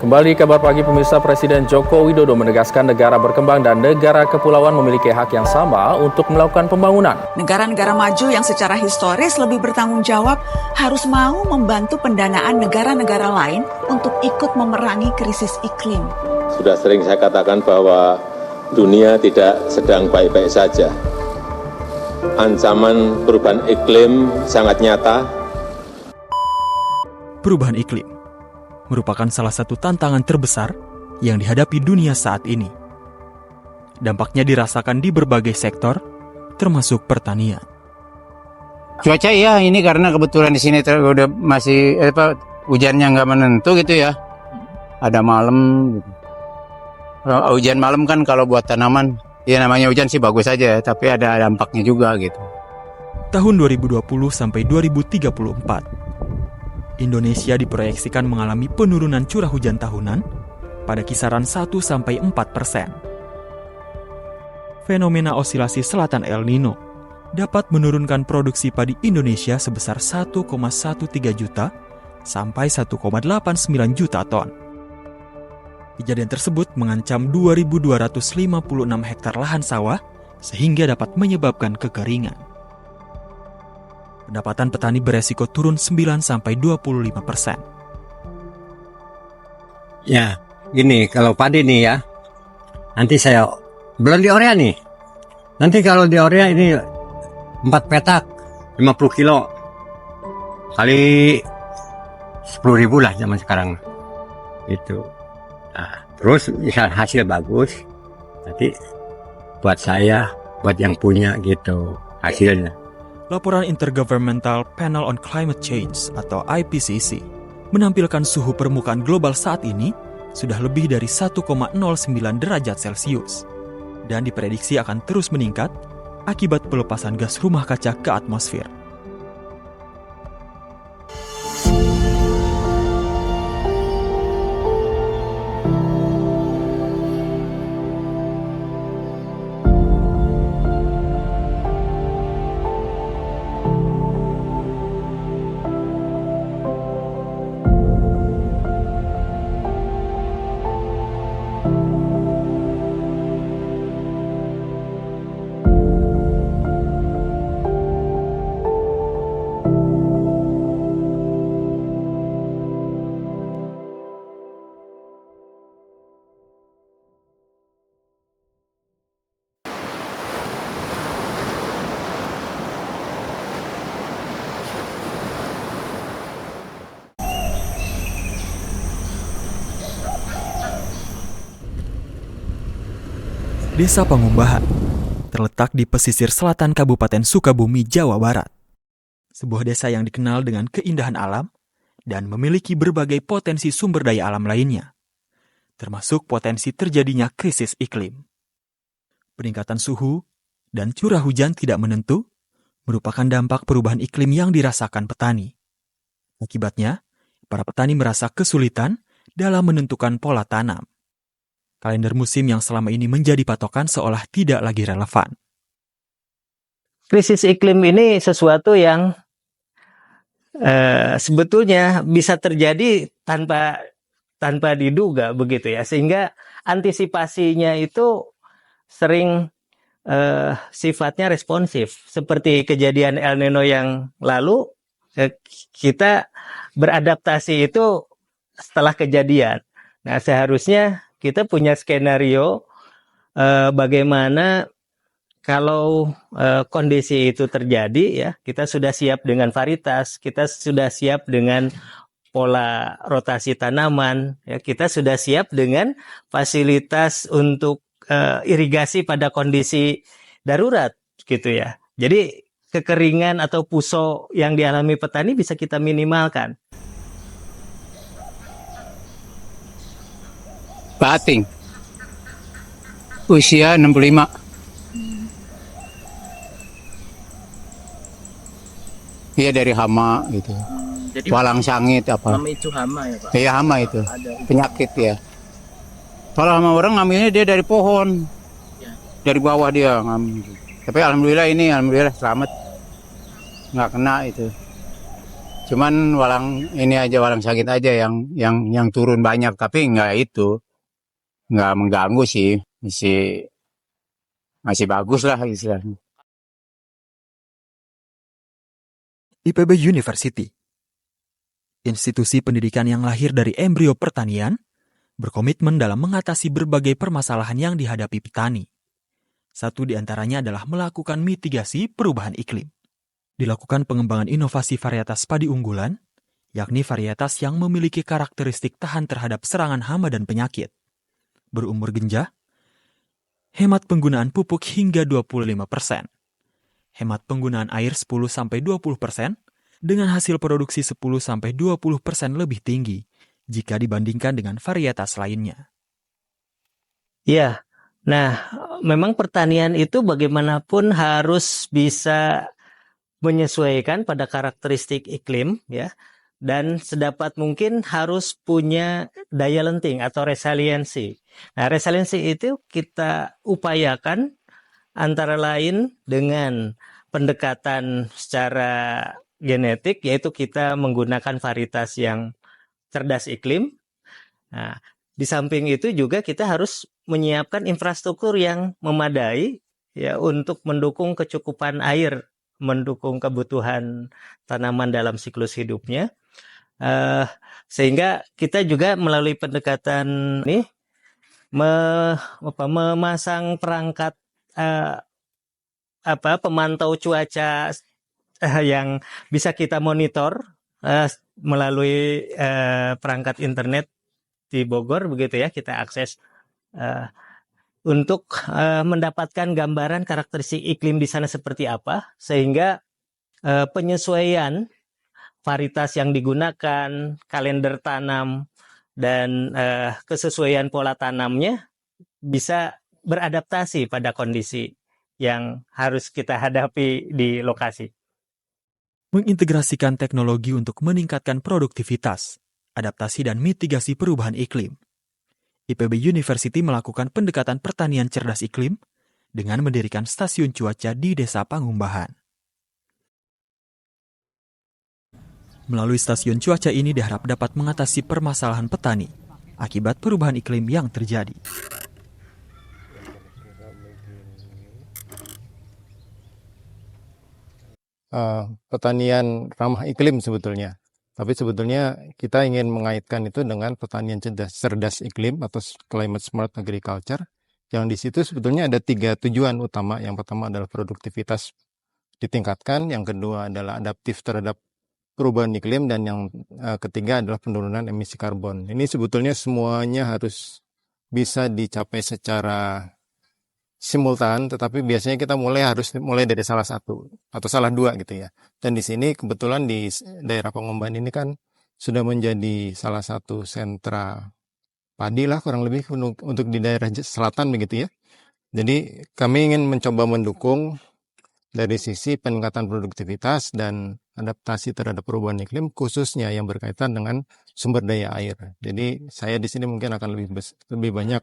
Kembali kabar pagi pemirsa, Presiden Joko Widodo menegaskan negara berkembang dan negara kepulauan memiliki hak yang sama untuk melakukan pembangunan. Negara-negara maju yang secara historis lebih bertanggung jawab harus mau membantu pendanaan negara-negara lain untuk ikut memerangi krisis iklim. Sudah sering saya katakan bahwa dunia tidak sedang baik-baik saja. Ancaman perubahan iklim sangat nyata. Perubahan iklim merupakan salah satu tantangan terbesar yang dihadapi dunia saat ini. Dampaknya dirasakan di berbagai sektor, termasuk pertanian. Cuaca ya, ini karena kebetulan di sini udah masih hujannya nggak menentu gitu ya. Ada malam. Gitu. Hujan malam kan kalau buat tanaman, ya namanya hujan sih bagus aja, tapi ada dampaknya juga gitu. Tahun 2020 sampai 2034. Indonesia diproyeksikan mengalami penurunan curah hujan tahunan pada kisaran 1-4%. Fenomena osilasi selatan El Nino dapat menurunkan produksi padi Indonesia sebesar 1,13 juta sampai 1,89 juta ton. Kejadian tersebut mengancam 2.256 hektar lahan sawah sehingga dapat menyebabkan kekeringan. Pendapatan petani beresiko turun 9-25%. Ya, gini, kalau padi nih ya, nanti saya belum di urea nih. Nanti kalau di urea ini 4 petak, 50 kilo, kali 10.000 lah zaman sekarang. Itu. Nah, terus misal hasil bagus, nanti buat saya, buat yang punya gitu hasilnya. Laporan Intergovernmental Panel on Climate Change atau IPCC menampilkan suhu permukaan global saat ini sudah lebih dari 1,09 derajat Celcius dan diprediksi akan terus meningkat akibat pelepasan gas rumah kaca ke atmosfer. Desa Pangumbahan terletak di pesisir selatan Kabupaten Sukabumi, Jawa Barat. Sebuah desa yang dikenal dengan keindahan alam dan memiliki berbagai potensi sumber daya alam lainnya, termasuk potensi terjadinya krisis iklim. Peningkatan suhu dan curah hujan tidak menentu merupakan dampak perubahan iklim yang dirasakan petani. Akibatnya, para petani merasa kesulitan dalam menentukan pola tanam. Kalender musim yang selama ini menjadi patokan seolah tidak lagi relevan. Krisis iklim ini sesuatu yang sebetulnya bisa terjadi tanpa diduga begitu ya, sehingga antisipasinya itu sering sifatnya responsif. Seperti kejadian El Nino yang lalu, kita beradaptasi itu setelah kejadian. Nah, seharusnya kita punya skenario bagaimana kalau kondisi itu terjadi ya, kita sudah siap dengan varietas, kita sudah siap dengan pola rotasi tanaman, ya, kita sudah siap dengan fasilitas untuk irigasi pada kondisi darurat gitu ya. Jadi kekeringan atau puso yang dialami petani bisa kita minimalkan. Bating. Usia 65. Iya, dari hama gitu. Jadi Walang sangit apa? memicu hama ya Pak? Iya, hama itu. Ada. Penyakit ya. Kalau hama orang ngambilnya dia dari pohon. Ya. Dari bawah dia ngambil. Tapi alhamdulillah selamat. Nggak kena itu. Cuman walang sakit aja yang turun banyak, tapi nggak mengganggu sih, masih bagus lah istilahnya. IPB University, institusi pendidikan yang lahir dari embrio pertanian, berkomitmen dalam mengatasi berbagai permasalahan yang dihadapi petani. Satu di antaranya adalah melakukan mitigasi perubahan iklim. Dilakukan pengembangan inovasi varietas padi unggulan, yakni varietas yang memiliki karakteristik tahan terhadap serangan hama dan penyakit, berumur genjah, hemat penggunaan pupuk hingga 25%, hemat penggunaan air 10-20%, dengan hasil produksi 10-20% lebih tinggi jika dibandingkan dengan varietas lainnya. Ya, nah memang pertanian itu bagaimanapun harus bisa menyesuaikan pada karakteristik iklim, ya, dan sedapat mungkin harus punya daya lenting atau resiliensi. Nah, resiliensi itu kita upayakan antara lain dengan pendekatan secara genetik, yaitu kita menggunakan varietas yang cerdas iklim. Nah, di samping itu juga kita harus menyiapkan infrastruktur yang memadai ya untuk mendukung kecukupan air, mendukung kebutuhan tanaman dalam siklus hidupnya. Sehingga kita juga melalui pendekatan ini memasang perangkat pemantau cuaca yang bisa kita monitor melalui perangkat internet di Bogor, begitu ya, kita akses untuk mendapatkan gambaran karakteristik iklim di sana seperti apa, sehingga penyesuaian varietas yang digunakan, kalender tanam, dan kesesuaian pola tanamnya bisa beradaptasi pada kondisi yang harus kita hadapi di lokasi. Mengintegrasikan teknologi untuk meningkatkan produktivitas, adaptasi dan mitigasi perubahan iklim. IPB University melakukan pendekatan pertanian cerdas iklim dengan mendirikan stasiun cuaca di Desa Pangumbahan. Melalui stasiun cuaca ini diharap dapat mengatasi permasalahan petani akibat perubahan iklim yang terjadi. Pertanian ramah iklim sebetulnya. Tapi sebetulnya kita ingin mengaitkan itu dengan pertanian cerdas iklim atau climate smart agriculture. Yang di situ sebetulnya ada 3 tujuan utama. Yang pertama adalah produktivitas ditingkatkan, yang kedua adalah adaptif terhadap perubahan iklim, dan yang ketiga adalah penurunan emisi karbon. Ini sebetulnya semuanya harus bisa dicapai secara simultan, tetapi biasanya kita harus mulai dari salah satu atau salah dua gitu ya. Dan di sini kebetulan di daerah Pangumbahan ini kan sudah menjadi salah satu sentra padi lah kurang lebih untuk di daerah selatan begitu ya. Jadi kami ingin mencoba mendukung dari sisi peningkatan produktivitas dan adaptasi terhadap perubahan iklim, khususnya yang berkaitan dengan sumber daya air. Jadi saya di sini mungkin akan lebih banyak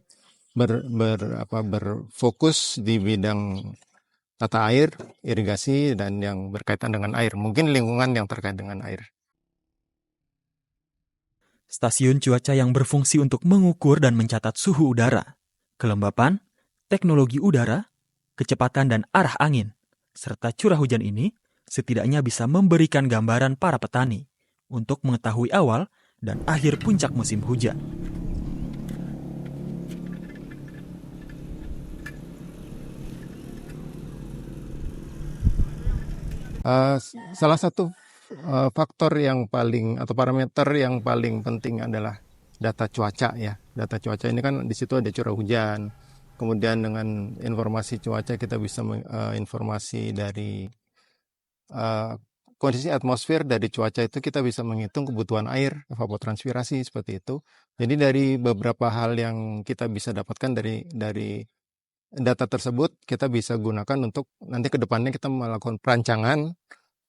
berfokus di bidang tata air, irigasi, dan yang berkaitan dengan air. Mungkin lingkungan yang terkait dengan air. Stasiun cuaca yang berfungsi untuk mengukur dan mencatat suhu udara, kelembapan, teknologi udara, kecepatan dan arah angin, serta curah hujan ini setidaknya bisa memberikan gambaran para petani untuk mengetahui awal dan akhir puncak musim hujan. Salah satu faktor yang paling atau parameter yang paling penting adalah data cuaca ya. Data cuaca ini kan di situ ada curah hujan. Kemudian dengan informasi cuaca kita bisa informasi dari kondisi atmosfer, dari cuaca itu kita bisa menghitung kebutuhan air, evapotranspirasi seperti itu. Jadi dari beberapa hal yang kita bisa dapatkan dari data tersebut, kita bisa gunakan untuk nanti ke depannya kita melakukan perancangan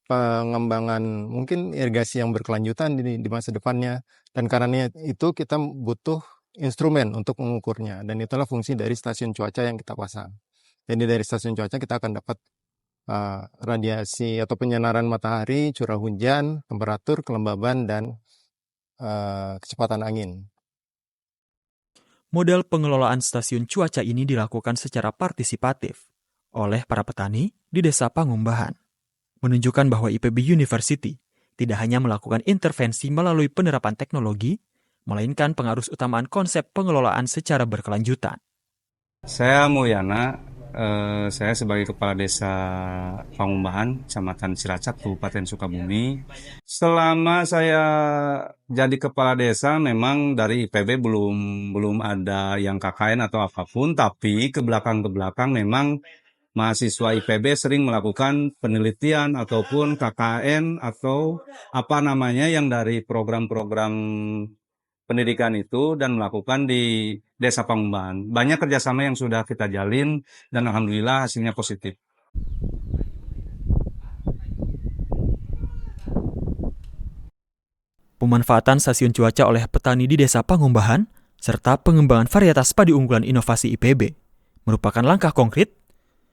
pengembangan mungkin irigasi yang berkelanjutan di masa depannya. Dan karena itu kita butuh instrumen untuk mengukurnya, dan itulah fungsi dari stasiun cuaca yang kita pasang. Jadi dari stasiun cuaca kita akan dapat radiasi atau penyinaran matahari, curah hujan, temperatur, kelembaban, dan kecepatan angin. Model pengelolaan stasiun cuaca ini dilakukan secara partisipatif oleh para petani di Desa Pangumbahan, menunjukkan bahwa IPB University tidak hanya melakukan intervensi melalui penerapan teknologi, melainkan pengarus utamaan konsep pengelolaan secara berkelanjutan. Saya Mulyana, saya sebagai Kepala Desa Pangumbahan, Kecamatan Cilacap, Kabupaten Sukabumi. Selama saya jadi Kepala Desa, memang dari IPB belum ada yang KKN atau apapun, tapi ke belakang memang mahasiswa IPB sering melakukan penelitian ataupun KKN atau apa namanya yang dari program-program pendidikan itu dan melakukan di Desa Pangumbahan. Banyak kerjasama yang sudah kita jalin dan alhamdulillah hasilnya positif. Pemanfaatan stasiun cuaca oleh petani di Desa Pangumbahan serta pengembangan varietas padi unggulan inovasi IPB merupakan langkah konkret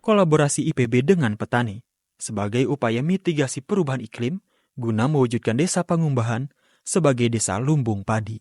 kolaborasi IPB dengan petani sebagai upaya mitigasi perubahan iklim guna mewujudkan Desa Pangumbahan sebagai desa lumbung padi.